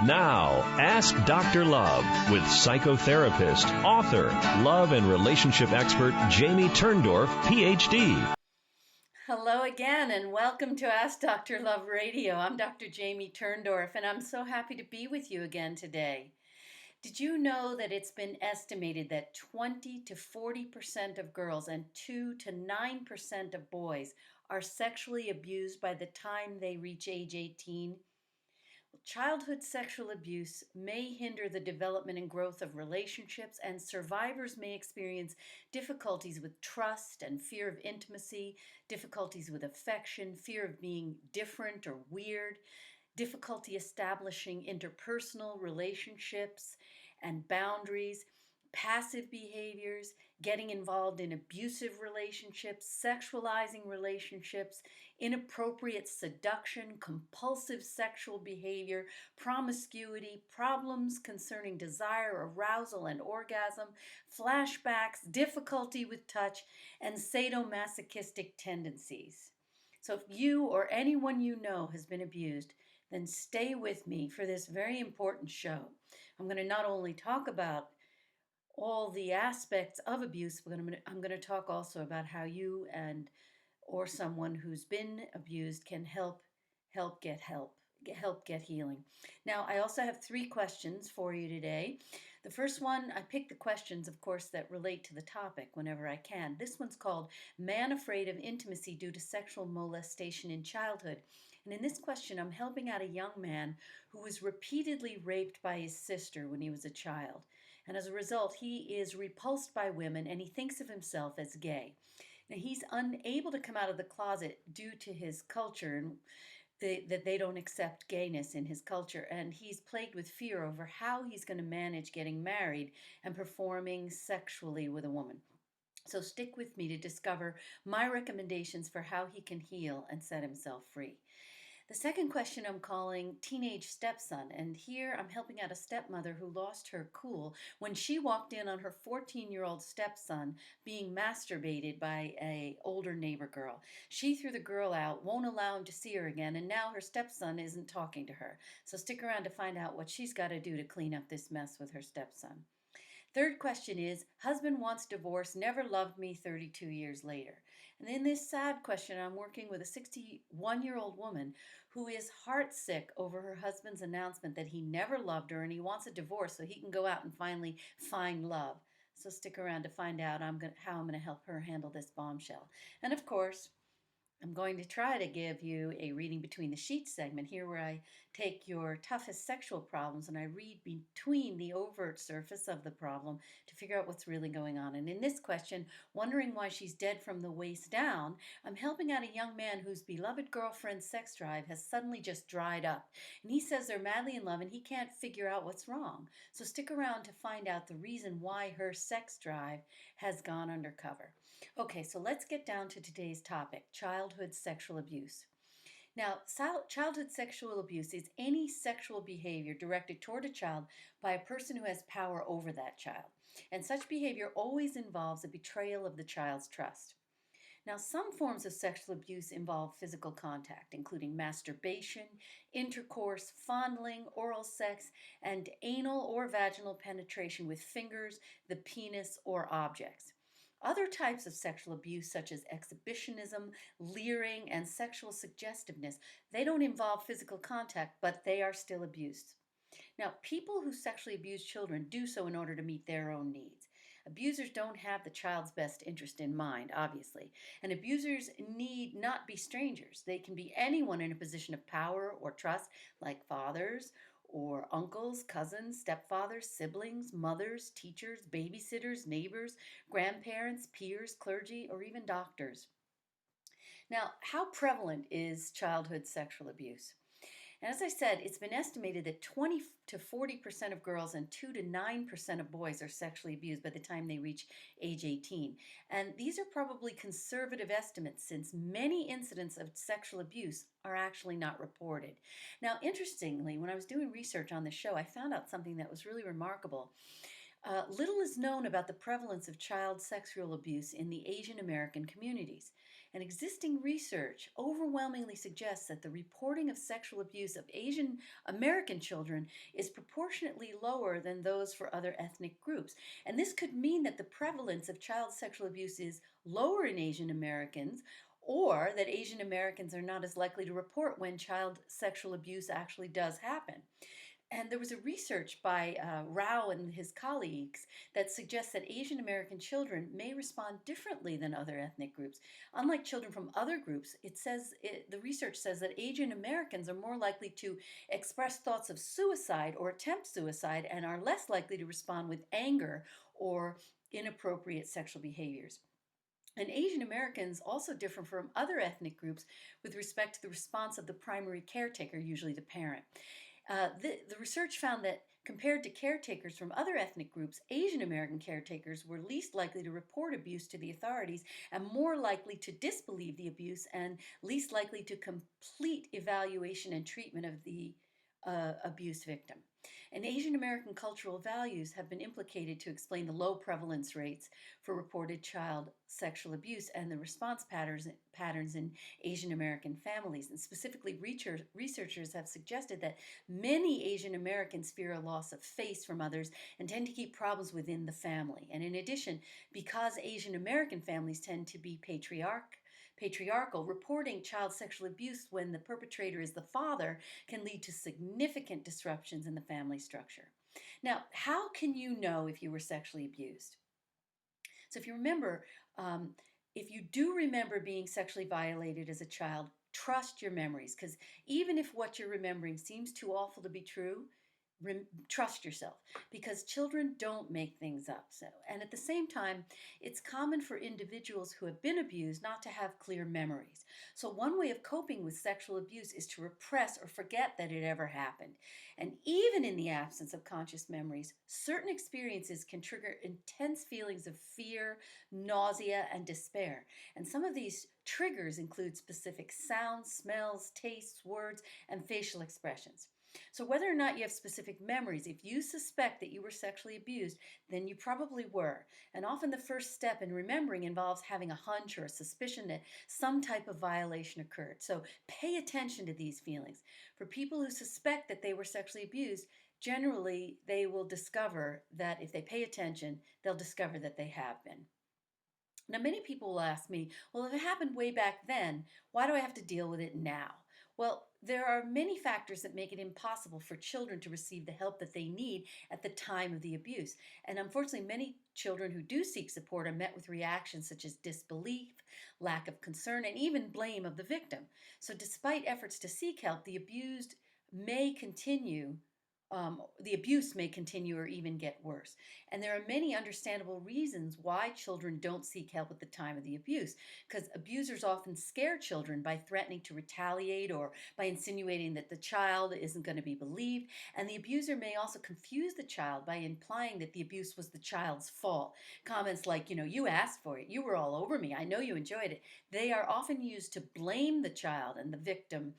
Now, Ask Dr. Love with psychotherapist, author, love and relationship expert Jamie Turndorf, PhD. Hello again, and welcome to Ask Dr. Love Radio. I'm Dr. Jamie Turndorf, and I'm so happy to be with you again today. Did you know that it's been estimated that 20 to 40% of girls and 2 to 9% of boys are sexually abused by the time they reach age 18? Childhood sexual abuse may hinder the development and growth of relationships, and survivors may experience difficulties with trust and fear of intimacy, difficulties with affection, fear of being different or weird, difficulty establishing interpersonal relationships and boundaries, passive behaviors, getting involved in abusive relationships, sexualizing relationships, inappropriate seduction, compulsive sexual behavior, promiscuity, problems concerning desire, arousal, and orgasm, flashbacks, difficulty with touch, and sadomasochistic tendencies. So if you or anyone you know has been abused, then stay with me for this very important show. I'm going to not only talk about all the aspects of abuse, but I'm going to talk also about how you and or someone who's been abused can help get healing. Now, I also have 3 questions for you today. The first one, I pick the questions, of course, that relate to the topic whenever I can. This one's called Man Afraid of Intimacy Due to Sexual Molestation in Childhood. And in this question, I'm helping out a young man who was repeatedly raped by his sister when he was a child. And as a result, he is repulsed by women and he thinks of himself as gay. Now, he's unable to come out of the closet due to his culture and that they don't accept gayness in his culture. And he's plagued with fear over how he's going to manage getting married and performing sexually with a woman. So stick with me to discover my recommendations for how he can heal and set himself free. The second question I'm calling Teenage Stepson, and here I'm helping out a stepmother who lost her cool when she walked in on her 14-year-old stepson being masturbated by an older neighbor girl. She threw the girl out, won't allow him to see her again, and now her stepson isn't talking to her. So stick around to find out what she's got to do to clean up this mess with her stepson. Third question is, husband wants divorce, never loved me 32 years later. And in this sad question, I'm working with a 61-year-old woman who is heartsick over her husband's announcement that he never loved her and he wants a divorce so he can go out and finally find love. So stick around to find out how I'm going to help her handle this bombshell. And of course, I'm going to try to give you a reading between the sheets segment here where I take your toughest sexual problems and I read between the overt surface of the problem to figure out what's really going on. And in this question, wondering why she's dead from the waist down, I'm helping out a young man whose beloved girlfriend's sex drive has suddenly just dried up. And he says they're madly in love and he can't figure out what's wrong. So stick around to find out the reason why her sex drive has gone undercover. Okay, so let's get down to today's topic, childhood sexual abuse. Now, childhood sexual abuse is any sexual behavior directed toward a child by a person who has power over that child. And such behavior always involves a betrayal of the child's trust. Now, some forms of sexual abuse involve physical contact, including masturbation, intercourse, fondling, oral sex, and anal or vaginal penetration with fingers, the penis, or objects. Other types of sexual abuse, such as exhibitionism, leering, and sexual suggestiveness, they don't involve physical contact, but they are still abuse. Now, people who sexually abuse children do so in order to meet their own needs. Abusers don't have the child's best interest in mind, obviously, and abusers need not be strangers. They can be anyone in a position of power or trust, like fathers or uncles, cousins, stepfathers, siblings, mothers, teachers, babysitters, neighbors, grandparents, peers, clergy, or even doctors. Now, how prevalent is childhood sexual abuse? And as I said, it's been estimated that 20 to 40% of girls and 2 to 9% of boys are sexually abused by the time they reach age 18. And these are probably conservative estimates since many incidents of sexual abuse are actually not reported. Now, interestingly, when I was doing research on this show, I found out something that was really remarkable. Little is known about the prevalence of child sexual abuse in the Asian American communities. And existing research overwhelmingly suggests that the reporting of sexual abuse of Asian American children is proportionately lower than those for other ethnic groups. And this could mean that the prevalence of child sexual abuse is lower in Asian Americans, or that Asian Americans are not as likely to report when child sexual abuse actually does happen. And there was a research by Rao and his colleagues that suggests that Asian American children may respond differently than other ethnic groups. Unlike children from other groups, the research says that Asian Americans are more likely to express thoughts of suicide or attempt suicide and are less likely to respond with anger or inappropriate sexual behaviors. And Asian Americans also differ from other ethnic groups with respect to the response of the primary caretaker, usually the parent. The research found that compared to caretakers from other ethnic groups, Asian American caretakers were least likely to report abuse to the authorities and more likely to disbelieve the abuse and least likely to complete evaluation and treatment of the abuse victim. And Asian American cultural values have been implicated to explain the low prevalence rates for reported child sexual abuse and the response patterns in Asian American families. And specifically, researchers have suggested that many Asian Americans fear a loss of face from others and tend to keep problems within the family. And in addition, because Asian American families tend to be patriarchal, reporting child sexual abuse when the perpetrator is the father can lead to significant disruptions in the family structure. Now, how can you know if you were sexually abused? So, if you do remember being sexually violated as a child, trust your memories, because even if what you're remembering seems too awful to be true, trust yourself, because children don't make things up. And at the same time, it's common for individuals who have been abused not to have clear memories. So one way of coping with sexual abuse is to repress or forget that it ever happened. And even in the absence of conscious memories, certain experiences can trigger intense feelings of fear, nausea, and despair. And some of these triggers include specific sounds, smells, tastes, words, and facial expressions. So whether or not you have specific memories, if you suspect that you were sexually abused, then you probably were. And often the first step in remembering involves having a hunch or a suspicion that some type of violation occurred. So pay attention to these feelings. For people who suspect that they were sexually abused, generally they will discover that if they pay attention, they'll discover that they have been. Now, many people will ask me, well, if it happened way back then, why do I have to deal with it now? Well, there are many factors that make it impossible for children to receive the help that they need at the time of the abuse. And unfortunately, many children who do seek support are met with reactions such as disbelief, lack of concern, and even blame of the victim. So, despite efforts to seek help, the abuse may continue or even get worse. And there are many understandable reasons why children don't seek help at the time of the abuse, because abusers often scare children by threatening to retaliate or by insinuating that the child isn't going to be believed. And the abuser may also confuse the child by implying that the abuse was the child's fault. Comments like, you asked for it, you were all over me, I know you enjoyed it. They are often used to blame the child and the victim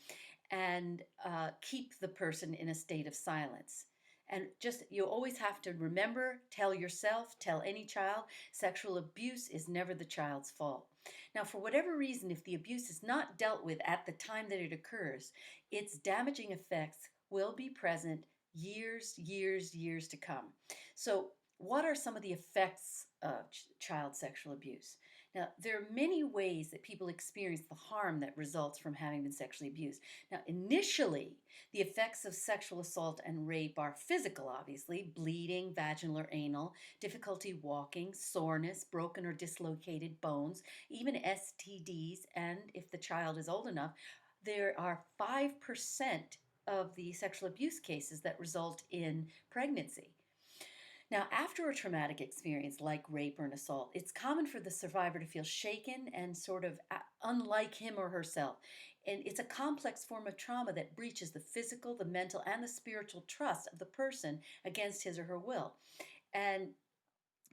and keep the person in a state of silence. And you always have to remember, tell yourself, tell any child, sexual abuse is never the child's fault. Now, for whatever reason, if the abuse is not dealt with at the time that it occurs, its damaging effects will be present years to come. So, what are some of the effects of child sexual abuse? Now, there are many ways that people experience the harm that results from having been sexually abused. Now, initially, the effects of sexual assault and rape are physical, obviously: bleeding, vaginal or anal, difficulty walking, soreness, broken or dislocated bones, even STDs, and if the child is old enough, there are 5% of the sexual abuse cases that result in pregnancy. Now, after a traumatic experience like rape or an assault, it's common for the survivor to feel shaken and sort of unlike him or herself. And it's a complex form of trauma that breaches the physical, the mental, and the spiritual trust of the person against his or her will. And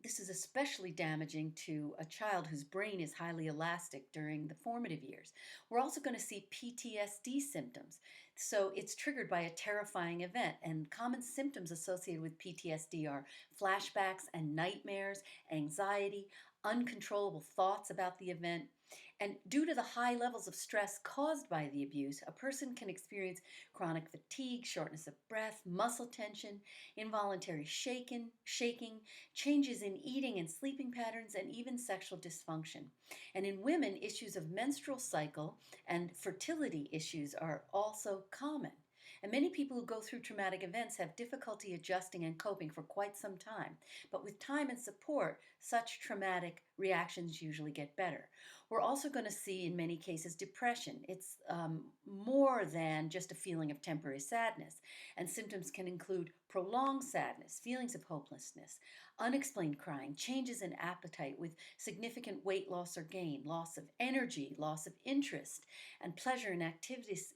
this is especially damaging to a child whose brain is highly elastic during the formative years. We're also going to see PTSD symptoms. So it's triggered by a terrifying event, and common symptoms associated with PTSD are flashbacks and nightmares, anxiety, uncontrollable thoughts about the event. And due to the high levels of stress caused by the abuse, a person can experience chronic fatigue, shortness of breath, muscle tension, involuntary shaking, changes in eating and sleeping patterns, and even sexual dysfunction. And in women, issues of menstrual cycle and fertility issues are also common. And many people who go through traumatic events have difficulty adjusting and coping for quite some time. But with time and support, such traumatic reactions usually get better. We're also going to see in many cases depression. It's more than just a feeling of temporary sadness, and symptoms can include prolonged sadness, feelings of hopelessness, unexplained crying, changes in appetite with significant weight loss or gain, loss of energy, loss of interest and pleasure in activities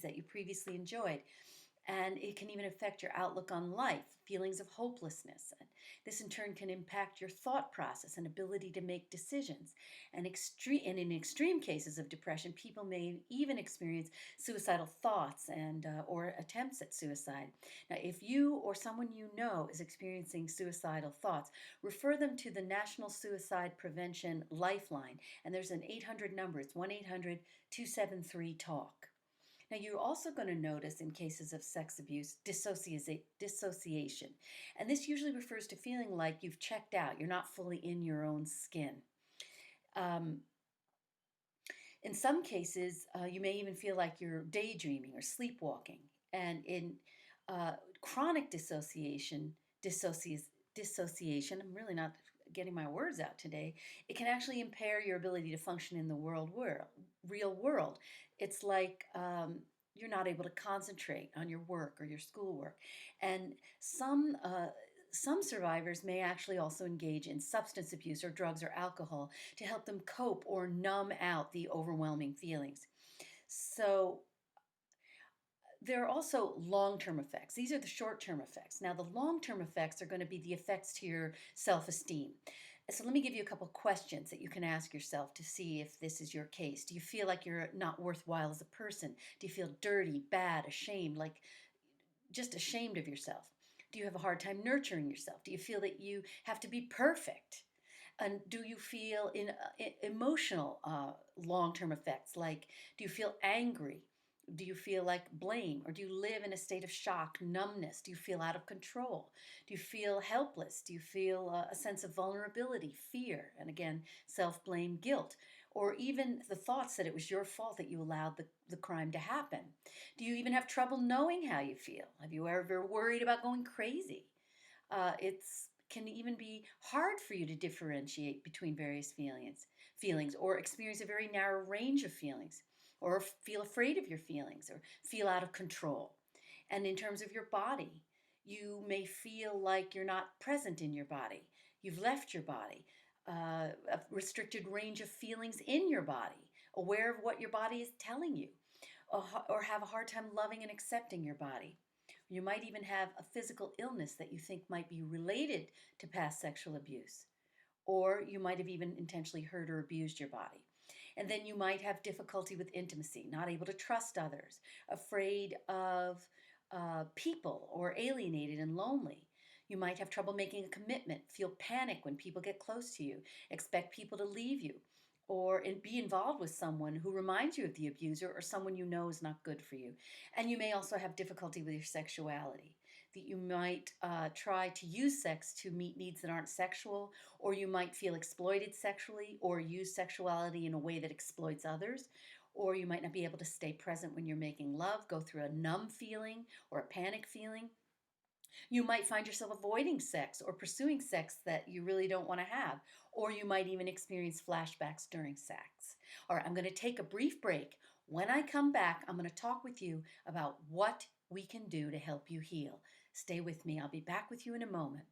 that you previously enjoyed. And it can even affect your outlook on life, feelings of hopelessness. And this in turn can impact your thought process and ability to make decisions. And in extreme cases of depression, people may even experience suicidal thoughts and or attempts at suicide. Now, if you or someone you know is experiencing suicidal thoughts, refer them to the National Suicide Prevention Lifeline. And there's an 800 number. It's 1-800-273-TALK. Now, you're also going to notice in cases of sex abuse dissociation. And this usually refers to feeling like you've checked out, you're not fully in your own skin. In some cases, you may even feel like you're daydreaming or sleepwalking. And in chronic dissociation, I'm really not getting my words out today, it can actually impair your ability to function in the real world. It's like you're not able to concentrate on your work or your schoolwork. And some survivors may actually also engage in substance abuse or drugs or alcohol to help them cope or numb out the overwhelming feelings. So there are also long-term effects. These are the short-term effects. Now, the long-term effects are going to be the effects to your self-esteem. So let me give you a couple questions that you can ask yourself to see if this is your case. Do you feel like you're not worthwhile as a person? Do you feel dirty, bad, ashamed, like just ashamed of yourself? Do you have a hard time nurturing yourself? Do you feel that you have to be perfect? And do you feel emotional long-term effects? Like, do you feel angry? Do you feel like blame? Or do you live in a state of shock, numbness? Do you feel out of control? Do you feel helpless? Do you feel a sense of vulnerability, fear, and again, self-blame, guilt? Or even the thoughts that it was your fault that you allowed the crime to happen? Do you even have trouble knowing how you feel? Have you ever worried about going crazy? It's can even be hard for you to differentiate between various feelings, or experience a very narrow range of feelings, or feel afraid of your feelings, or feel out of control. And in terms of your body, you may feel like you're not present in your body. You've left your body, a restricted range of feelings in your body, aware of what your body is telling you, or have a hard time loving and accepting your body. You might even have a physical illness that you think might be related to past sexual abuse. Or you might have even intentionally hurt or abused your body. And then you might have difficulty with intimacy, not able to trust others, afraid of people, or alienated and lonely. You might have trouble making a commitment, feel panic when people get close to you, expect people to leave you, or be involved with someone who reminds you of the abuser, or someone you know is not good for you. And you may also have difficulty with your sexuality, that you might try to use sex to meet needs that aren't sexual, or you might feel exploited sexually, or use sexuality in a way that exploits others, or you might not be able to stay present when you're making love, go through a numb feeling or a panic feeling. You might find yourself avoiding sex or pursuing sex that you really don't want to have, or you might even experience flashbacks during sex. All right, I'm going to take a brief break. When I come back, I'm going to talk with you about what we can do to help you heal. Stay with me. I'll be back with you in a moment.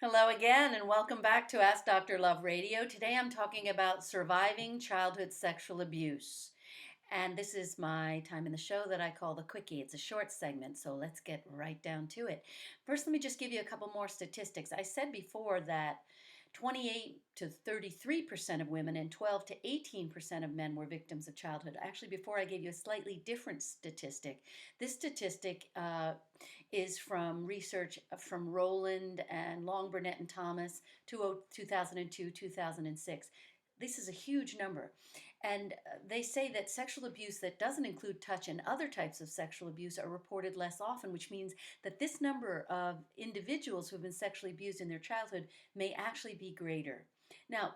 Hello again, and welcome back to Ask Dr. Love Radio. Today I'm talking about surviving childhood sexual abuse. And this is my time in the show that I call the Quickie. It's a short segment, so let's get right down to it. First, let me just give you a couple more statistics. I said before that 28 to 33% of women and 12 to 18% of men were victims of childhood. Actually, before I gave you a slightly different statistic. This statistic is from research from Rowland and Long, Burnett, and Thomas, 2002, 2006. This is a huge number. And they say that sexual abuse that doesn't include touch and other types of sexual abuse are reported less often, which means that this number of individuals who have been sexually abused in their childhood may actually be greater. Now,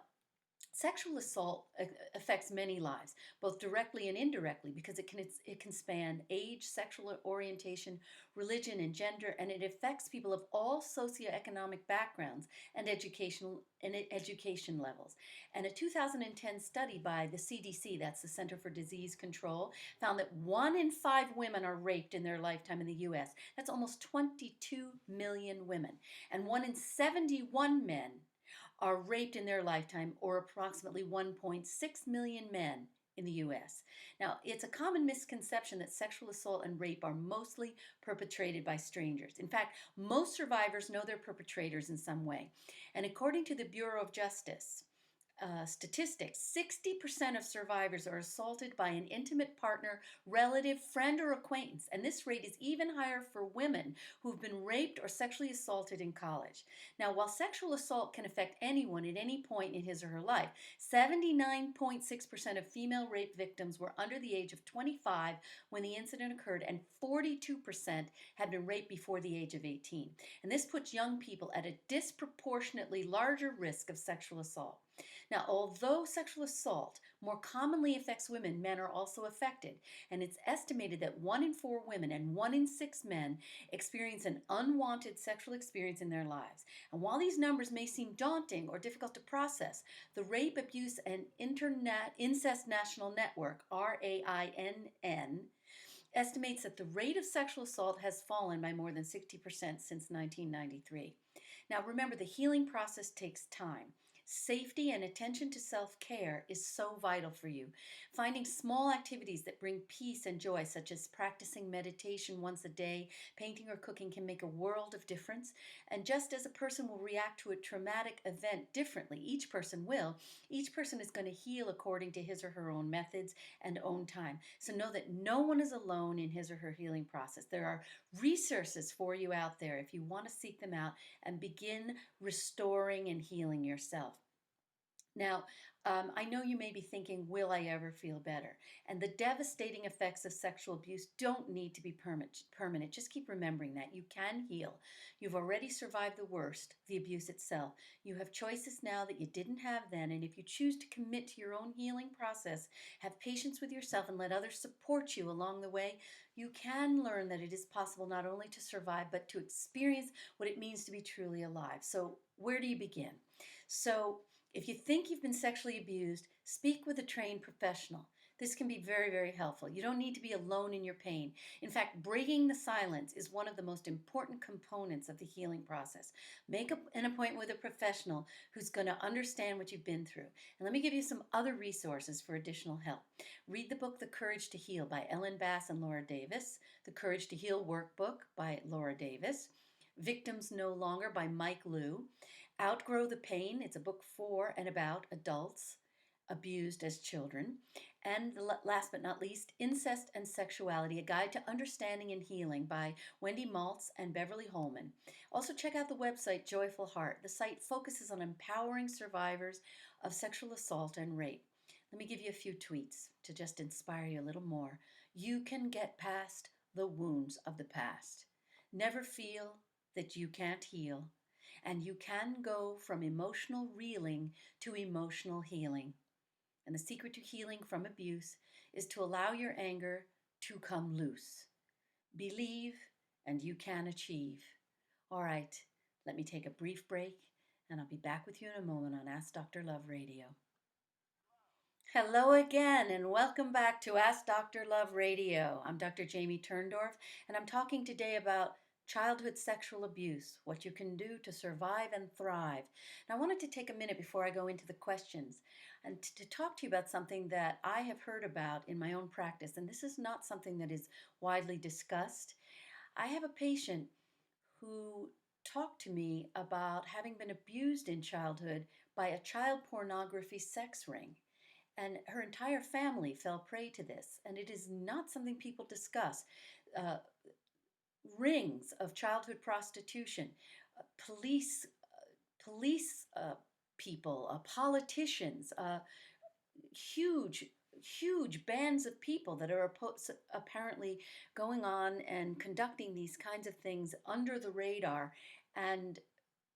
sexual assault affects many lives, both directly and indirectly, because it can span age, sexual orientation, religion, and gender, and it affects people of all socioeconomic backgrounds and education levels. And a 2010 study by the CDC, that's the Center for Disease Control, found that 1 in 5 women are raped in their lifetime in the U.S. That's almost 22 million women, and 1 in 71 men are raped in their lifetime, or approximately 1.6 million men in the US. Now, it's a common misconception that sexual assault and rape are mostly perpetrated by strangers. In fact, most survivors know their perpetrators in some way. And according to the Bureau of Justice, statistics, 60% of survivors are assaulted by an intimate partner, relative, friend, or acquaintance. And this rate is even higher for women who've been raped or sexually assaulted in college. Now, while sexual assault can affect anyone at any point in his or her life, 79.6% of female rape victims were under the age of 25 when the incident occurred, and 42% had been raped before the age of 18. And this puts young people at a disproportionately larger risk of sexual assault. Now, although sexual assault more commonly affects women, men are also affected. And it's estimated that 1 in 4 women and 1 in 6 men experience an unwanted sexual experience in their lives. And while these numbers may seem daunting or difficult to process, the Rape, Abuse, and Incest National Network, RAINN, estimates that the rate of sexual assault has fallen by more than 60% since 1993. Now, remember, the healing process takes time. Safety and attention to self-care is so vital for you. Finding small activities that bring peace and joy, such as practicing meditation once a day, painting or cooking, can make a world of difference. And just as a person will react to a traumatic event differently, each person is going to heal according to his or her own methods and own time. So know that no one is alone in his or her healing process. There are resources for you out there if you want to seek them out and begin restoring and healing yourself. Now, I know you may be thinking, will I ever feel better? And the devastating effects of sexual abuse don't need to be permanent. Just keep remembering that. You can heal. You've already survived the worst, the abuse itself. You have choices now that you didn't have then. And if you choose to commit to your own healing process, have patience with yourself, and let others support you along the way, you can learn that it is possible not only to survive, but to experience what it means to be truly alive. So where do you begin? So if you think you've been sexually abused, speak with a trained professional. This can be very, very helpful. You don't need to be alone in your pain. In fact, breaking the silence is one of the most important components of the healing process. Make an appointment with a professional who's going to understand what you've been through. And let me give you some other resources for additional help. Read the book The Courage to Heal by Ellen Bass and Laura Davis. The Courage to Heal Workbook by Laura Davis. Victims No Longer by Mike Liu. Outgrow the Pain, it's a book for and about adults abused as children. And last but not least, Incest and Sexuality, a Guide to Understanding and Healing by Wendy Maltz and Beverly Holman. Also check out the website Joyful Heart. The site focuses on empowering survivors of sexual assault and rape. Let me give you a few tweets to just inspire you a little more. You can get past the wounds of the past. Never feel that you can't heal. And you can go from emotional reeling to emotional healing. And the secret to healing from abuse is to allow your anger to come loose. Believe, and you can achieve. All right, let me take a brief break, and I'll be back with you in a moment on Ask Dr. Love Radio. Hello again, and welcome back to Ask Dr. Love Radio. I'm Dr. Jamie Turndorf, and I'm talking today about childhood sexual abuse, what you can do to survive and thrive. And I wanted to take a minute before I go into the questions and to talk to you about something that I have heard about in my own practice. And this is not something that is widely discussed. I have a patient who talked to me about having been abused in childhood by a child pornography sex ring. And her entire family fell prey to this. And it is not something people discuss. Rings of childhood prostitution, police people, politicians, huge, huge bands of people that are apparently going on and conducting these kinds of things under the radar. And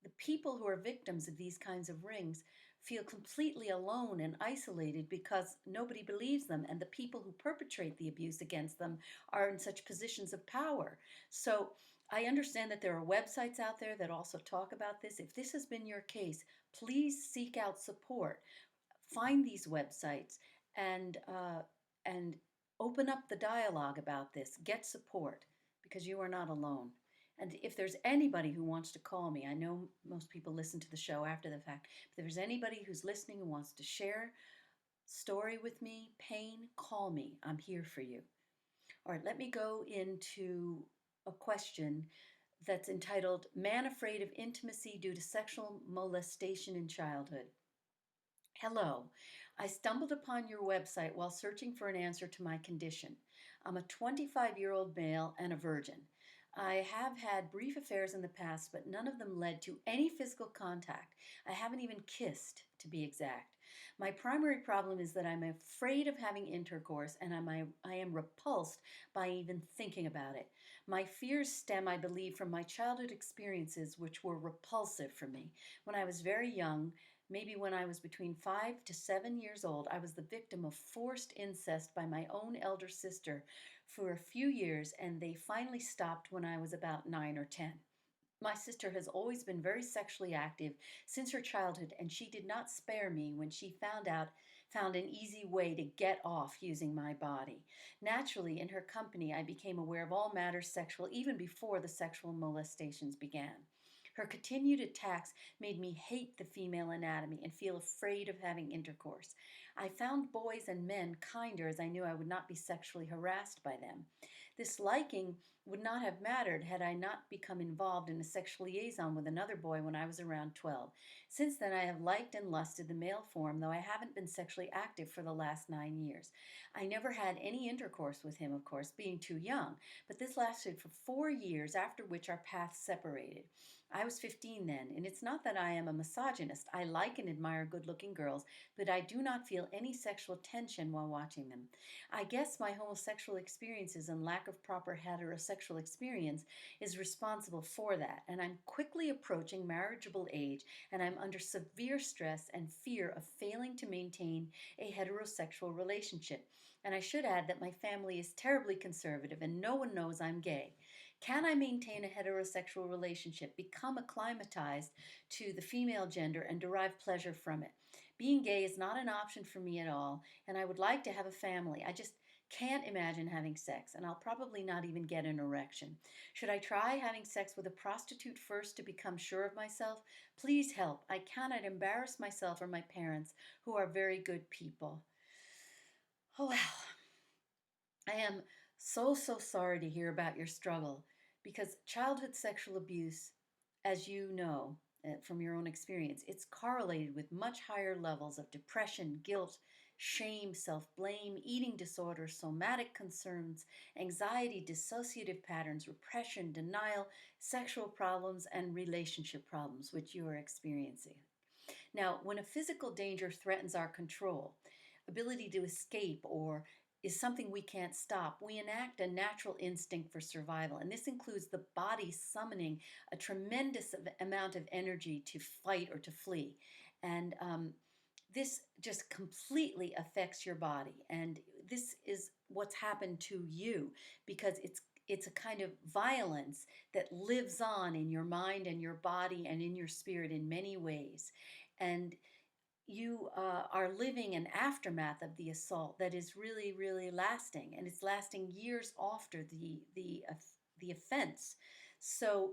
the people who are victims of these kinds of rings feel completely alone and isolated because nobody believes them, and the people who perpetrate the abuse against them are in such positions of power. So I understand that there are websites out there that also talk about this. If this has been your case, please seek out support. Find these websites and open up the dialogue about this. Get support because you are not alone. And if there's anybody who wants to call me, I know most people listen to the show after the fact, but if there's anybody who's listening who wants to share story with me, pain, call me. I'm here for you. All right, let me go into a question that's entitled Man Afraid of Intimacy Due to Sexual Molestation in Childhood. Hello, I stumbled upon your website while searching for an answer to my condition. I'm a 25-year-old male and a virgin. I have had brief affairs in the past, but none of them led to any physical contact. I haven't even kissed, to be exact. My primary problem is that I'm afraid of having intercourse and I am repulsed by even thinking about it. My fears stem, I believe, from my childhood experiences, which were repulsive for me. When I was very young, maybe when I was between 5 to 7 years old, I was the victim of forced incest by my own elder sister for a few years, and they finally stopped when I was about 9 or 10. My sister has always been very sexually active since her childhood, and she did not spare me when she found an easy way to get off using my body. Naturally, in her company, I became aware of all matters sexual even before the sexual molestations began. Her continued attacks made me hate the female anatomy and feel afraid of having intercourse. I found boys and men kinder as I knew I would not be sexually harassed by them. This liking would not have mattered had I not become involved in a sexual liaison with another boy when I was around 12. Since then, I have liked and lusted the male form, though I haven't been sexually active for the last 9 years. I never had any intercourse with him, of course, being too young, but this lasted for 4 years, after which our paths separated. I was 15 then, and it's not that I am a misogynist. I like and admire good-looking girls, but I do not feel any sexual tension while watching them. I guess my homosexual experiences and lack of proper heterosexual experience is responsible for that, and I'm quickly approaching marriageable age, and I'm under severe stress and fear of failing to maintain a heterosexual relationship. And I should add that my family is terribly conservative and no one knows I'm gay. Can I maintain a heterosexual relationship, become acclimatized to the female gender, and derive pleasure from it? Being gay is not an option for me at all, and I would like to have a family. I just can't imagine having sex, and I'll probably not even get an erection. Should I try having sex with a prostitute first to become sure of myself? Please help. I cannot embarrass myself or my parents, who are very good people. Oh, well. I am so sorry to hear about your struggle because childhood sexual abuse, as you know from your own experience, it's correlated with much higher levels of depression, guilt, shame, self blame, eating disorders, somatic concerns, anxiety, dissociative patterns, repression, denial, sexual problems, and relationship problems, which you are experiencing. Now, when a physical danger threatens our control, ability to escape, or is something we can't stop, we enact a natural instinct for survival. And this includes the body summoning a tremendous amount of energy to fight or to flee. And this just completely affects your body. And this is what's happened to you because it's a kind of violence that lives on in your mind and your body and in your spirit in many ways. And you are living an aftermath of the assault that is really lasting, and it's lasting years after the offense. So,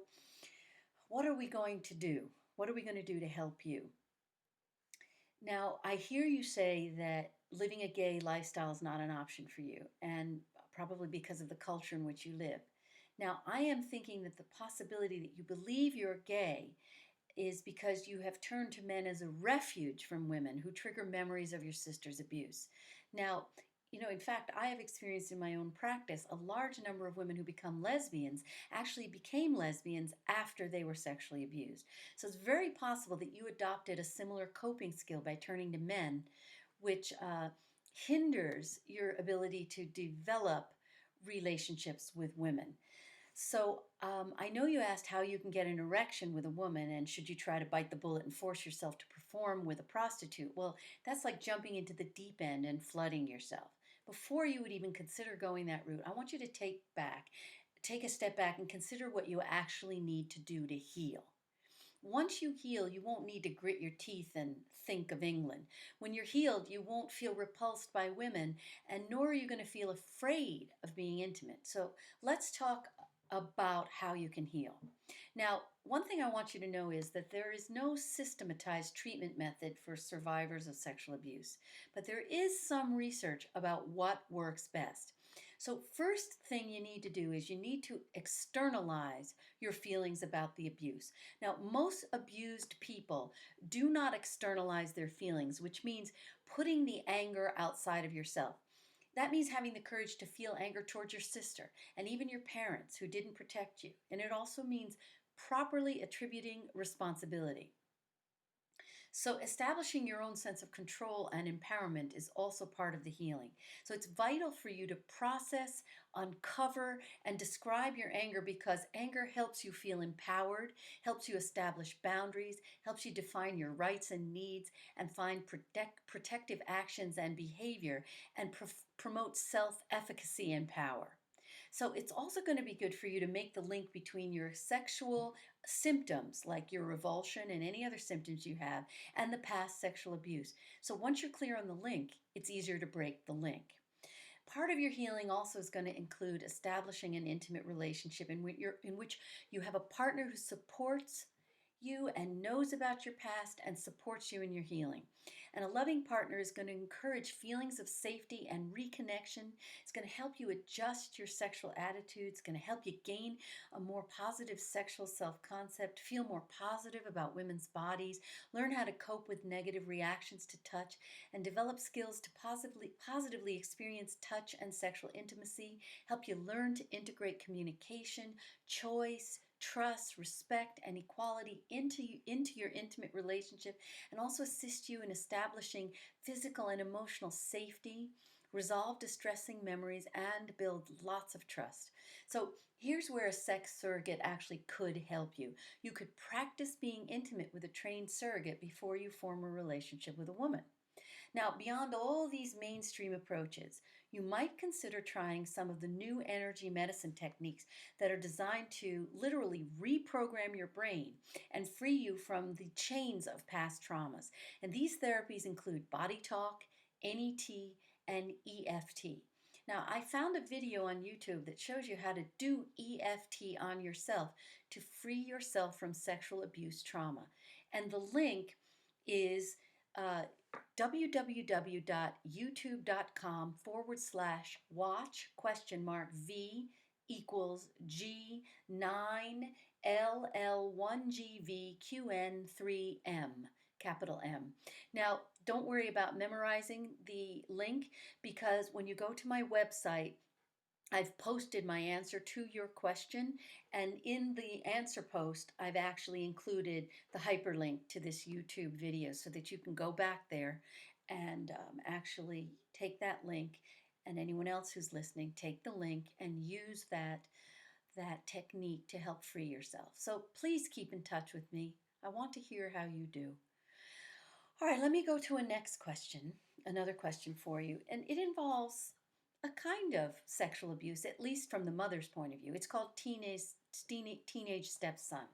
what are we going to do? What are we going to do to help you? Now, I hear you say that living a gay lifestyle is not an option for you, and probably because of the culture in which you live. Now, I am thinking that the possibility that you believe you're gay is because you have turned to men as a refuge from women who trigger memories of your sister's abuse. Now, In fact, I have experienced in my own practice a large number of women who become lesbians actually became lesbians after they were sexually abused. So it's very possible that you adopted a similar coping skill by turning to men, which hinders your ability to develop relationships with women. So I know you asked how you can get an erection with a woman, and should you try to bite the bullet and force yourself to perform with a prostitute? Well, that's like jumping into the deep end and flooding yourself. Before you would even consider going that route, I want you to take a step back and consider what you actually need to do to heal. Once you heal, you won't need to grit your teeth and think of England. When you're healed, you won't feel repulsed by women, and nor are you going to feel afraid of being intimate. So let's talk about how you can heal. Now, one thing I want you to know is that there is no systematized treatment method for survivors of sexual abuse, but there is some research about what works best. So, first thing you need to do is you need to externalize your feelings about the abuse. Now, most abused people do not externalize their feelings, which means putting the anger outside of yourself. That means having the courage to feel anger towards your sister and even your parents who didn't protect you. And it also means properly attributing responsibility. So, establishing your own sense of control and empowerment is also part of the healing. So, it's vital for you to process, uncover, and describe your anger because anger helps you feel empowered, helps you establish boundaries, helps you define your rights and needs, and find protective actions and behavior, and promote self efficacy and power. So it's also going to be good for you to make the link between your sexual symptoms, like your revulsion and any other symptoms you have, and the past sexual abuse. So once you're clear on the link, it's easier to break the link. Part of your healing also is going to include establishing an intimate relationship in which you have a partner who supports you and knows about your past and supports you in your healing. And a loving partner is going to encourage feelings of safety and reconnection. It's going to help you adjust your sexual attitudes. It's going to help you gain a more positive sexual self-concept, feel more positive about women's bodies, learn how to cope with negative reactions to touch, and develop skills to positively experience touch and sexual intimacy, help you learn to integrate communication, choice, trust, respect, and equality into your intimate relationship, and also assist you in establishing physical and emotional safety, resolve distressing memories, and build lots of trust. So here's where a sex surrogate actually could help you. You could practice being intimate with a trained surrogate before you form a relationship with a woman. Now, beyond all these mainstream approaches, you might consider trying some of the new energy medicine techniques that are designed to literally reprogram your brain and free you from the chains of past traumas. And these therapies include body talk, NET, and EFT. Now, I found a video on YouTube that shows you how to do EFT on yourself to free yourself from sexual abuse trauma. And the link is www.youtube.com/watch?V equals G9LL1GVQN3M, capital M. Now, don't worry about memorizing the link because when you go to my website, I've posted my answer to your question, and in the answer post, I've actually included the hyperlink to this YouTube video so that you can go back there and actually take that link, and anyone else who's listening, take the link and use that technique to help free yourself. So please keep in touch with me. I want to hear how you do. All right, let me go to another question for you, and it involves a kind of sexual abuse, at least from the mother's point of view. It's called teenage stepson.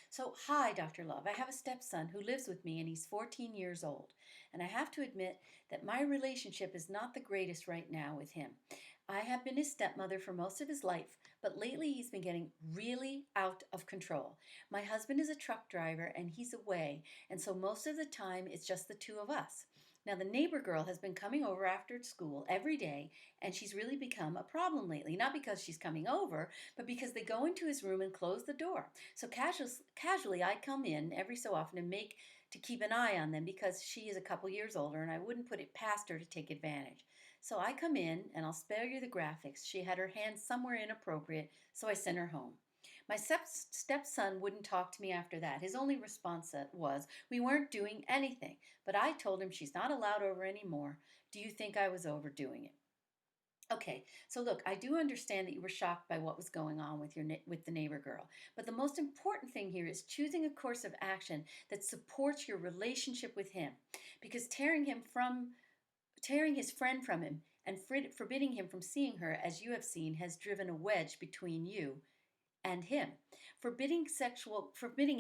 So, hi, Dr. Love. I have a stepson who lives with me and he's 14 years old. And I have to admit that my relationship is not the greatest right now with him. I have been his stepmother for most of his life, but lately he's been getting really out of control. My husband is a truck driver and he's away, and so most of the time it's just the two of us. Now, the neighbor girl has been coming over after school every day, and she's really become a problem lately. Not because she's coming over, but because they go into his room and close the door. So casually, I come in every so often to keep an eye on them because she is a couple years older, and I wouldn't put it past her to take advantage. So I come in, and I'll spare you the graphics. She had her hand somewhere inappropriate, so I sent her home. My stepson wouldn't talk to me after that. His only response was, "We weren't doing anything." But I told him, "She's not allowed over anymore. Do you think I was overdoing it?" Okay, so look, I do understand that you were shocked by what was going on with with the neighbor girl, but the most important thing here is choosing a course of action that supports your relationship with him, because tearing his friend from him and forbidding him from seeing her as you have seen has driven a wedge between you and him. Forbidding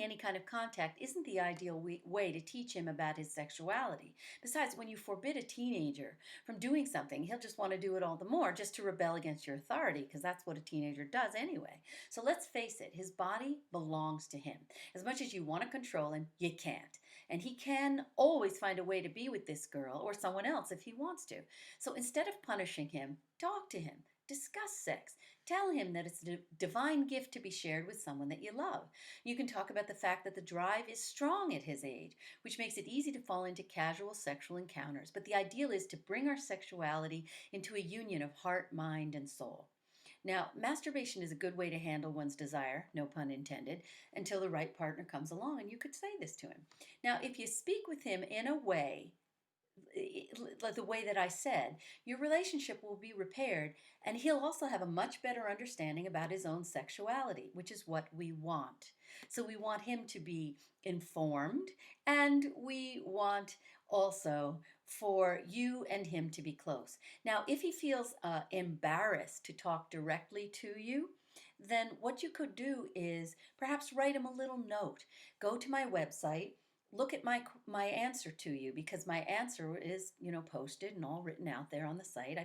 any kind of contact isn't the ideal way to teach him about his sexuality. Besides, when you forbid a teenager from doing something, he'll just want to do it all the more just to rebel against your authority, because that's what a teenager does anyway. So let's face it, his body belongs to him. As much as you want to control him, you can't. And he can always find a way to be with this girl or someone else if he wants to. So instead of punishing him, talk to him. Discuss sex. Tell him that it's a divine gift to be shared with someone that you love. You can talk about the fact that the drive is strong at his age, which makes it easy to fall into casual sexual encounters. But the ideal is to bring our sexuality into a union of heart, mind, and soul. Now, masturbation is a good way to handle one's desire, no pun intended, until the right partner comes along, and you could say this to him. Now, if you speak with him in a way, like the way that I said, your relationship will be repaired, and he'll also have a much better understanding about his own sexuality, which is what we want. So we want him to be informed, and we want also for you and him to be close. Now, if he feels embarrassed to talk directly to you, then what you could do is perhaps write him a little note. Go to my website, look at my answer to you, because my answer is posted and all written out there on the site.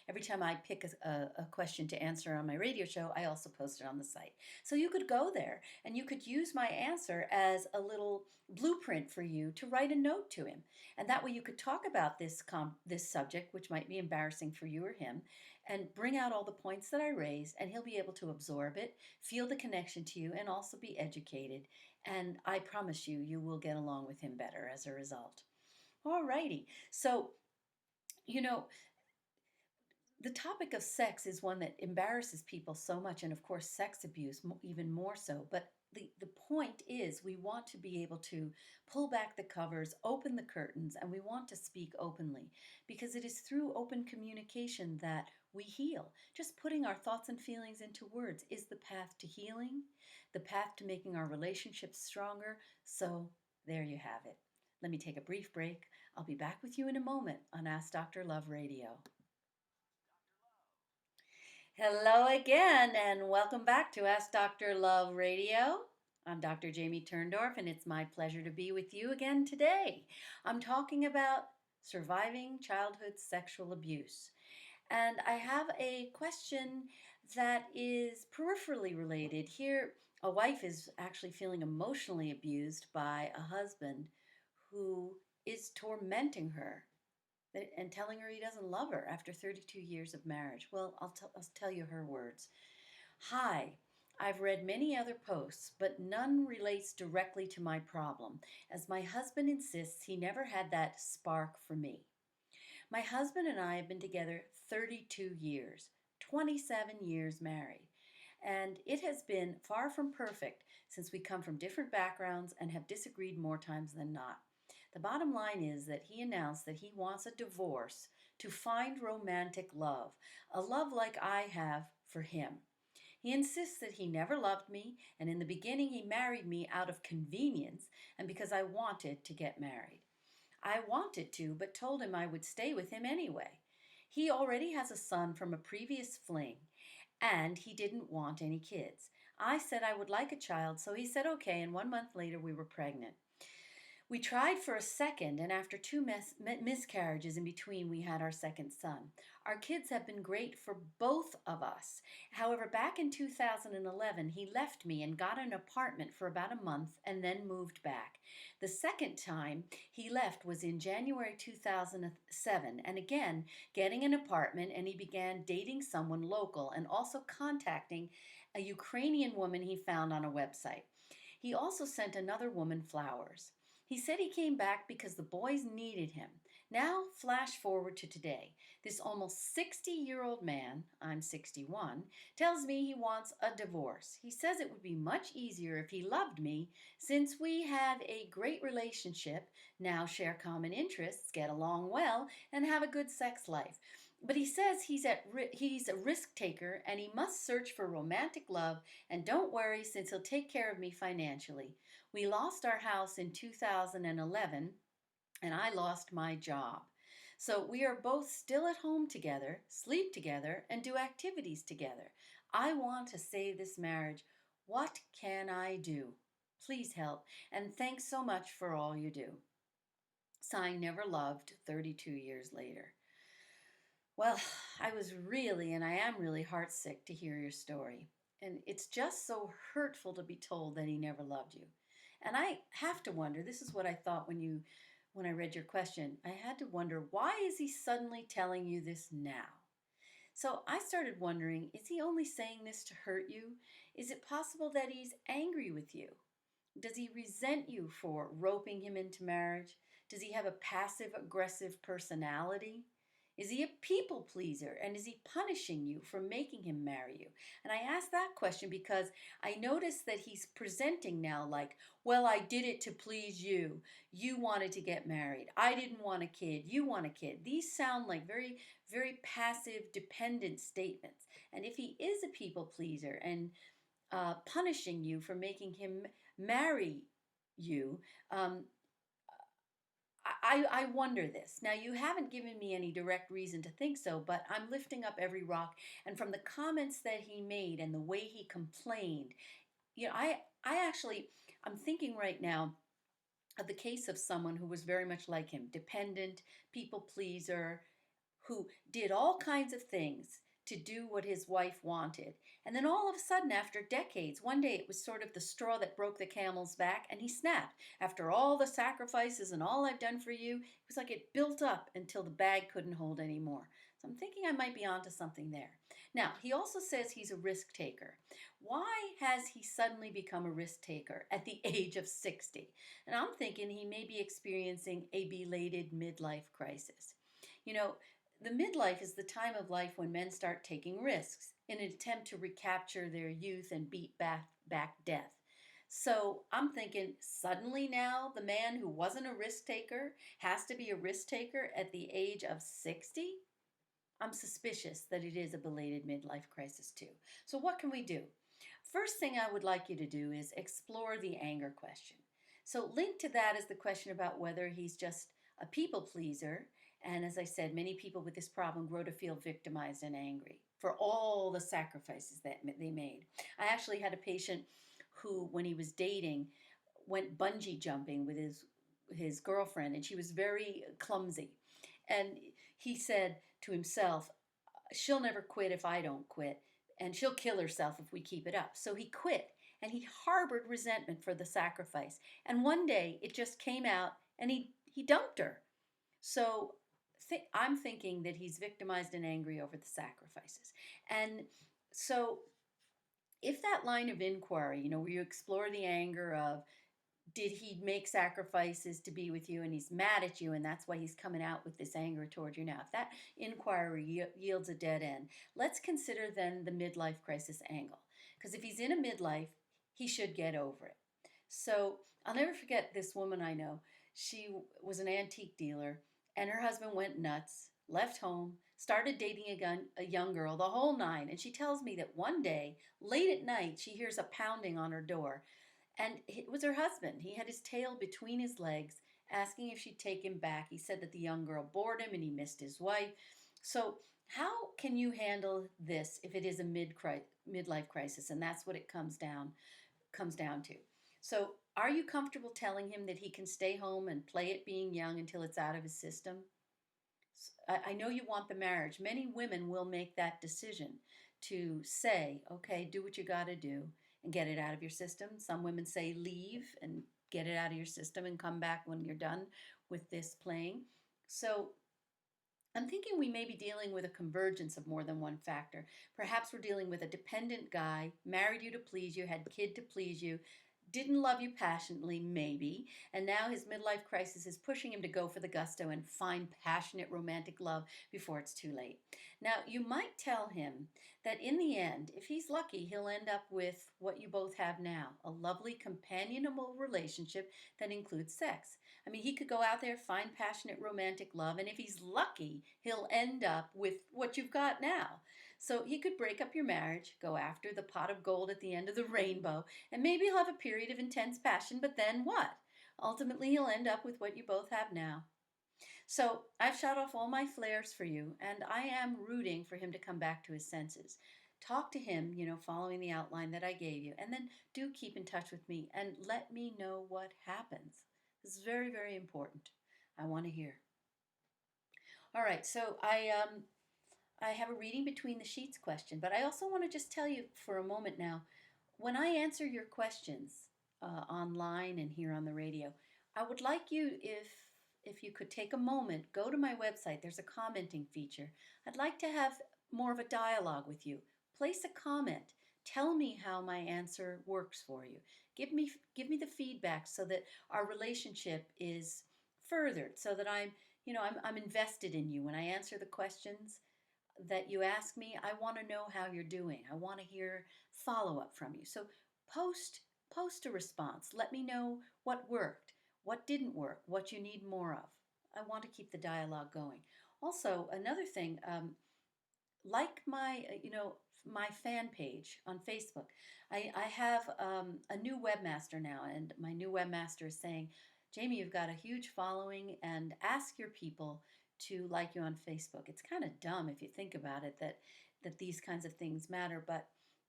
Every time I pick a question to answer on my radio show, I also post it on the site. So you could go there and you could use my answer as a little blueprint for you to write a note to him, and that way you could talk about this subject, which might be embarrassing for you or him, and bring out all the points that I raised, and he'll be able to absorb it, feel the connection to you, and also be educated. And I promise you, you will get along with him better as a result. Alrighty. So, you know, the topic of sex is one that embarrasses people so much, and of course, sex abuse even more so. But the point is, we want to be able to pull back the covers, open the curtains, and we want to speak openly, because it is through open communication that we heal. Just putting our thoughts and feelings into words is the path to healing, the path to making our relationships stronger. So there you have it. Let me take a brief break. I'll be back with you in a moment on Ask Dr. Love Radio. Hello again, and welcome back to Ask Dr. Love Radio. I'm Dr. Jamie Turndorf, and it's my pleasure to be with you again today. I'm talking about surviving childhood sexual abuse. And I have a question that is peripherally related. Here, a wife is actually feeling emotionally abused by a husband who is tormenting her and telling her he doesn't love her after 32 years of marriage. Well, I'll tell you her words. "Hi, I've read many other posts, but none relates directly to my problem, as my husband insists he never had that spark for me. My husband and I have been together 32 years, 27 years married, and it has been far from perfect since we come from different backgrounds and have disagreed more times than not. The bottom line is that he announced that he wants a divorce to find romantic love, a love like I have for him. He insists that he never loved me, and in the beginning he married me out of convenience and because I wanted to get married. I wanted to, but told him I would stay with him anyway. He already has a son from a previous fling, and he didn't want any kids. I said I would like a child, so he said okay, and 1 month later we were pregnant. We tried for a second, and after two miscarriages in between, we had our second son. Our kids have been great for both of us. However, back in 2011, he left me and got an apartment for about a month and then moved back. The second time he left was in January 2007, and again, getting an apartment, and he began dating someone local and also contacting a Ukrainian woman he found on a website. He also sent another woman flowers. He said he came back because the boys needed him. Now, flash forward to today. This almost 60-year-old man, I'm 61, tells me he wants a divorce. He says it would be much easier if he loved me since we have a great relationship, now share common interests, get along well, and have a good sex life. But he says he's a risk taker and he must search for romantic love, and don't worry since he'll take care of me financially. We lost our house in 2011 and I lost my job. So we are both still at home together, sleep together, and do activities together. I want to save this marriage. What can I do? Please help, and thanks so much for all you do. Signed, Never Loved, 32 years later. Well, I was really, and I am really heartsick to hear your story. And it's just so hurtful to be told that he never loved you. And I have to wonder, this is what I thought when I read your question. I had to wonder, why is he suddenly telling you this now? So I started wondering, is he only saying this to hurt you? Is it possible that he's angry with you? Does he resent you for roping him into marriage? Does he have a passive aggressive personality? Is he a people pleaser, and is he punishing you for making him marry you? And I ask that question because I notice that he's presenting now like, well, I did it to please you. You wanted to get married. I didn't want a kid. You want a kid. These sound like very, very passive, dependent statements. And if he is a people pleaser and punishing you for making him marry you, I wonder this. Now, you haven't given me any direct reason to think so, but I'm lifting up every rock. And from the comments that he made and the way he complained, I'm thinking right now of the case of someone who was very much like him, dependent, people pleaser, who did all kinds of things to do what his wife wanted. And then all of a sudden, after decades, one day it was sort of the straw that broke the camel's back, and he snapped. After all the sacrifices and all I've done for you, it was like it built up until the bag couldn't hold any more. So I'm thinking I might be onto something there. Now, he also says he's a risk taker. Why has he suddenly become a risk taker at the age of 60? And I'm thinking he may be experiencing a belated midlife crisis. You know, the midlife is the time of life when men start taking risks in an attempt to recapture their youth and beat back death. So I'm thinking suddenly now the man who wasn't a risk taker has to be a risk taker at the age of 60? I'm suspicious that it is a belated midlife crisis too. So what can we do? First thing I would like you to do is explore the anger question. So linked to that is the question about whether he's just a people pleaser. And as I said, many people with this problem grow to feel victimized and angry for all the sacrifices that they made. I actually had a patient who, when he was dating, went bungee jumping with his girlfriend, and she was very clumsy. And he said to himself, she'll never quit if I don't quit, and she'll kill herself if we keep it up. So he quit, and he harbored resentment for the sacrifice. And one day it just came out, and he dumped her. So I'm thinking that he's victimized and angry over the sacrifices. And so if that line of inquiry, where you explore the anger of, did he make sacrifices to be with you and he's mad at you and that's why he's coming out with this anger toward you now, if that inquiry yields a dead end, let's consider then the midlife crisis angle. Because if he's in a midlife, he should get over it. So I'll never forget this woman I know. She was an antique dealer, and her husband went nuts, left home, started dating a young girl, the whole nine. And she tells me that one day, late at night, she hears a pounding on her door. And it was her husband. He had his tail between his legs, asking if she'd take him back. He said that the young girl bored him and he missed his wife. So how can you handle this if it is a midlife crisis? And that's what it comes down to. So are you comfortable telling him that he can stay home and play at being young until it's out of his system? I know you want the marriage. Many women will make that decision to say, okay, do what you got to do and get it out of your system. Some women say leave and get it out of your system and come back when you're done with this playing. So I'm thinking we may be dealing with a convergence of more than one factor. Perhaps we're dealing with a dependent guy, married you to please you, had kid to please you, didn't love you passionately, maybe, and now his midlife crisis is pushing him to go for the gusto and find passionate romantic love before it's too late. Now, you might tell him that in the end, if he's lucky, he'll end up with what you both have now, a lovely, companionable relationship that includes sex. I mean, he could go out there, find passionate romantic love, and if he's lucky, he'll end up with what you've got now. So he could break up your marriage, go after the pot of gold at the end of the rainbow, and maybe he'll have a period of intense passion, but then what? Ultimately, he'll end up with what you both have now. So I've shot off all my flares for you, and I am rooting for him to come back to his senses. Talk to him, following the outline that I gave you, and then do keep in touch with me and let me know what happens. This is very, very important. I want to hear. All right, so I have a reading between the sheets question, but I also want to just tell you for a moment now, when I answer your questions online and here on the radio, I would like you, if you could take a moment, go to my website. There's a commenting feature. I'd like to have more of a dialogue with you. Place a comment. Tell me how my answer works for you. Give me the feedback so that our relationship is furthered, so that I'm invested in you when I answer the questions that you ask me. I want to know how you're doing. I want to hear follow up from you. So post post a response. Let me know what worked, what didn't work, what you need more of. I want to keep the dialogue going. Also, another thing, like my fan page on Facebook. I have a new webmaster now, and my new webmaster is saying, Jamie, you've got a huge following, and ask your people to like you on Facebook. It's kind of dumb if you think about it, that these kinds of things matter, but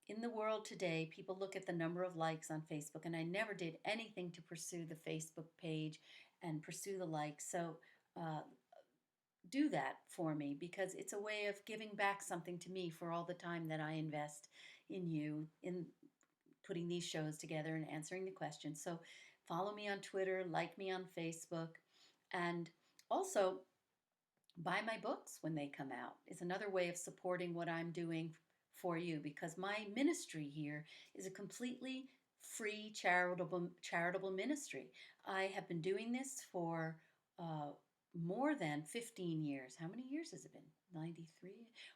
in the world today, people look at the number of likes on Facebook, and I never did anything to pursue the Facebook page and pursue the likes. So uh, do that for me, because it's a way of giving back something to me for all the time that I invest in you, in putting these shows together and answering the questions. So follow me on Twitter, like me on Facebook, and also buy my books when they come out. It's another way of supporting what I'm doing for you, because my ministry here is a completely free charitable ministry. I have been doing this for more than 15 years. How many years has it been? 93?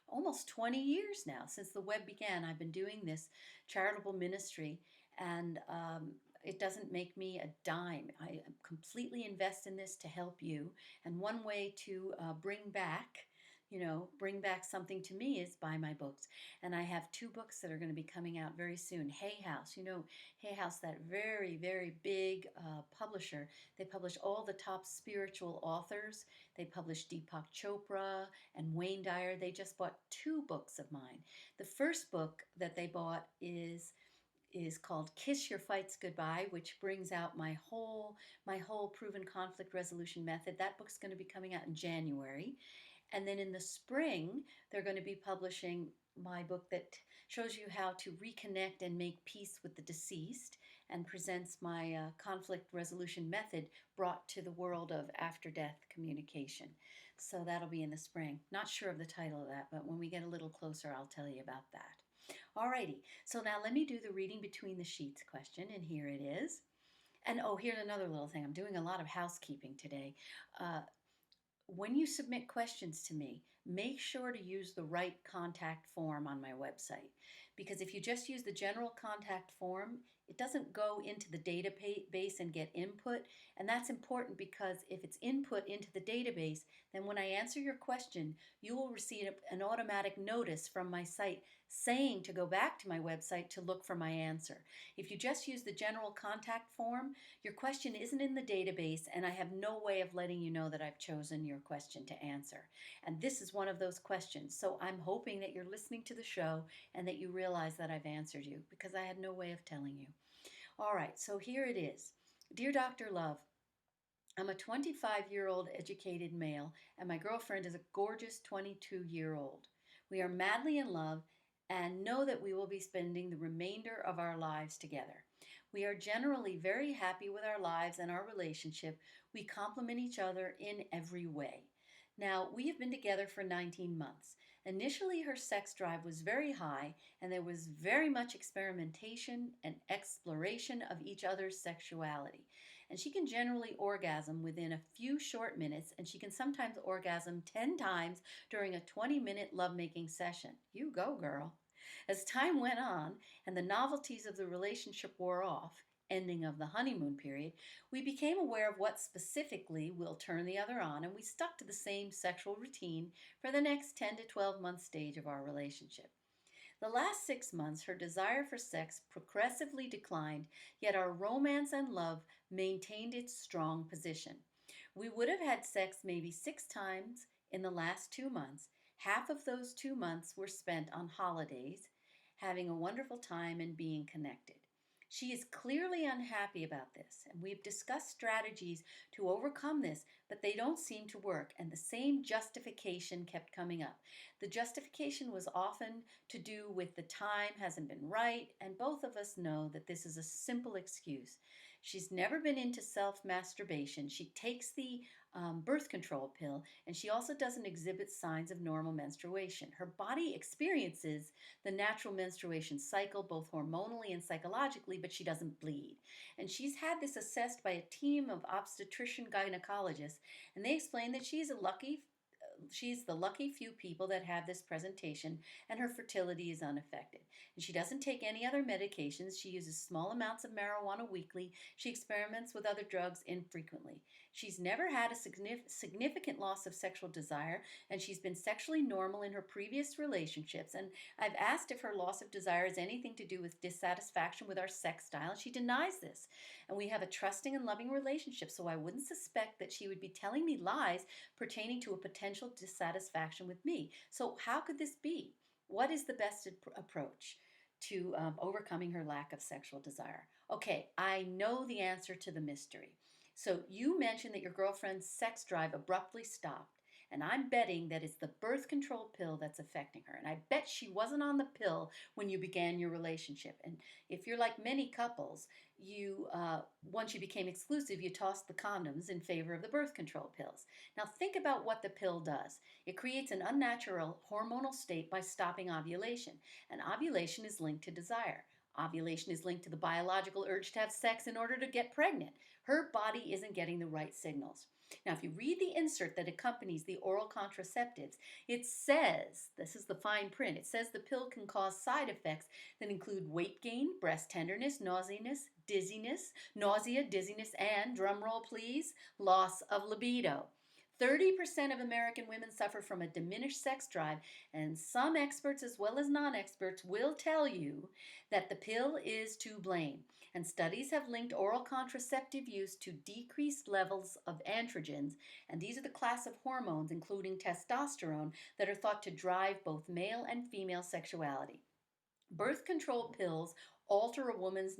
Almost 20 years now since the web began. I've been doing this charitable ministry, and it doesn't make me a dime. I completely invest in this to help you. And one way to bring back something to me is buy my books. And I have two books that are going to be coming out very soon. Hay House, Hay House, that very, very big publisher. They publish all the top spiritual authors. They publish Deepak Chopra and Wayne Dyer. They just bought two books of mine. The first book that they bought is called Kiss Your Fights Goodbye, which brings out my whole proven conflict resolution method. That book's going to be coming out in January. And then in the spring, they're going to be publishing my book that shows you how to reconnect and make peace with the deceased, and presents my conflict resolution method brought to the world of after-death communication. So that'll be in the spring. Not sure of the title of that, but when we get a little closer, I'll tell you about that. Alrighty, so now let me do the reading between the sheets question, and here it is. And here's another little thing. I'm doing a lot of housekeeping today. When you submit questions to me, make sure to use the right contact form on my website. Because if you just use the general contact form, it doesn't go into the database and get input. And that's important, because if it's input into the database, then when I answer your question, you will receive an automatic notice from my site saying to go back to my website to look for my answer. If you just use the general contact form, your question isn't in the database, and I have no way of letting you know that I've chosen your question to answer. And this is one of those questions. So I'm hoping that you're listening to the show and that you realize that I've answered you, because I had no way of telling you. All right, so here it is. Dear Dr. Love, I'm a 25-year-old educated male, and my girlfriend is a gorgeous 22-year-old. We are madly in love and know that we will be spending the remainder of our lives together. We are generally very happy with our lives and our relationship. We complement each other in every way. Now, we have been together for 19 months, Initially, her sex drive was very high, and there was very much experimentation and exploration of each other's sexuality. And she can generally orgasm within a few short minutes, and she can sometimes orgasm 10 times during a 20-minute lovemaking session. You go, girl. As time went on and the novelties of the relationship wore off, ending of the honeymoon period, we became aware of what specifically will turn the other on, and we stuck to the same sexual routine for the next 10 to 12 month stage of our relationship. The last 6 months, her desire for sex progressively declined, yet our romance and love maintained its strong position. We would have had sex maybe 6 times in the last 2 months. Half of those 2 months were spent on holidays, having a wonderful time and being connected. She is clearly unhappy about this, and we've discussed strategies to overcome this, but they don't seem to work, and the same justification kept coming up. The justification was often to do with the time hasn't been right, and both of us know that this is a simple excuse. She's never been into self masturbation. She takes the birth control pill, and she also doesn't exhibit signs of normal menstruation. Her body experiences the natural menstruation cycle, both hormonally and psychologically, but she doesn't bleed. And she's had this assessed by a team of obstetrician gynecologists, and they explain that she's the lucky few people that have this presentation, and her fertility is unaffected. And she doesn't take any other medications. She uses small amounts of marijuana weekly. She experiments with other drugs infrequently. She's never had a significant loss of sexual desire, and she's been sexually normal in her previous relationships. And I've asked if her loss of desire has anything to do with dissatisfaction with our sex style, and she denies this. And we have a trusting and loving relationship, so I wouldn't suspect that she would be telling me lies pertaining to a potential dissatisfaction with me. So, how could this be? What is the best approach to overcoming her lack of sexual desire? Okay, I know the answer to the mystery. So, you mentioned that your girlfriend's sex drive abruptly stopped. And I'm betting that it's the birth control pill that's affecting her. And I bet she wasn't on the pill when you began your relationship. And if you're like many couples, once you became exclusive, you tossed the condoms in favor of the birth control pills. Now think about what the pill does. It creates an unnatural hormonal state by stopping ovulation. And ovulation is linked to desire. Ovulation is linked to the biological urge to have sex in order to get pregnant. Her body isn't getting the right signals. Now, if you read the insert that accompanies the oral contraceptives, it says, this is the fine print, it says the pill can cause side effects that include weight gain, breast tenderness, nausea, dizziness, and, drumroll please, loss of libido. 30% of American women suffer from a diminished sex drive, and some experts as well as non-experts will tell you that the pill is to blame. And studies have linked oral contraceptive use to decreased levels of androgens, and these are the class of hormones, including testosterone, that are thought to drive both male and female sexuality. Birth control pills alter a woman's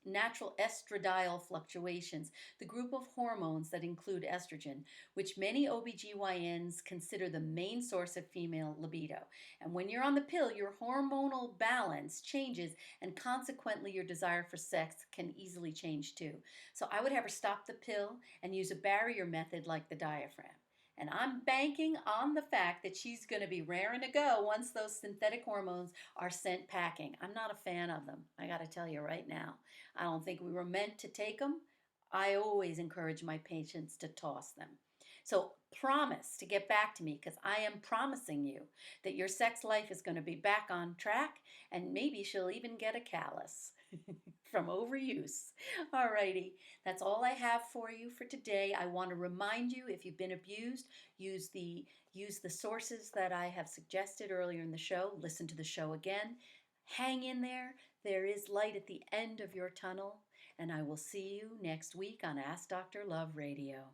natural estradiol fluctuations, the group of hormones that include estrogen, which many OBGYNs consider the main source of female libido. And when you're on the pill, your hormonal balance changes, and consequently your desire for sex can easily change too. So I would have her stop the pill and use a barrier method like the diaphragm. And I'm banking on the fact that she's going to be raring to go once those synthetic hormones are sent packing. I'm not a fan of them, I got to tell you right now. I don't think we were meant to take them. I always encourage my patients to toss them. So promise to get back to me, because I am promising you that your sex life is going to be back on track, and maybe she'll even get a callus from overuse. Alrighty, that's all I have for you for today. I want to remind you, if you've been abused, use the sources that I have suggested earlier in the show. Listen to the show again. Hang in there. There is light at the end of your tunnel, and I will see you next week on Ask Dr. Love Radio.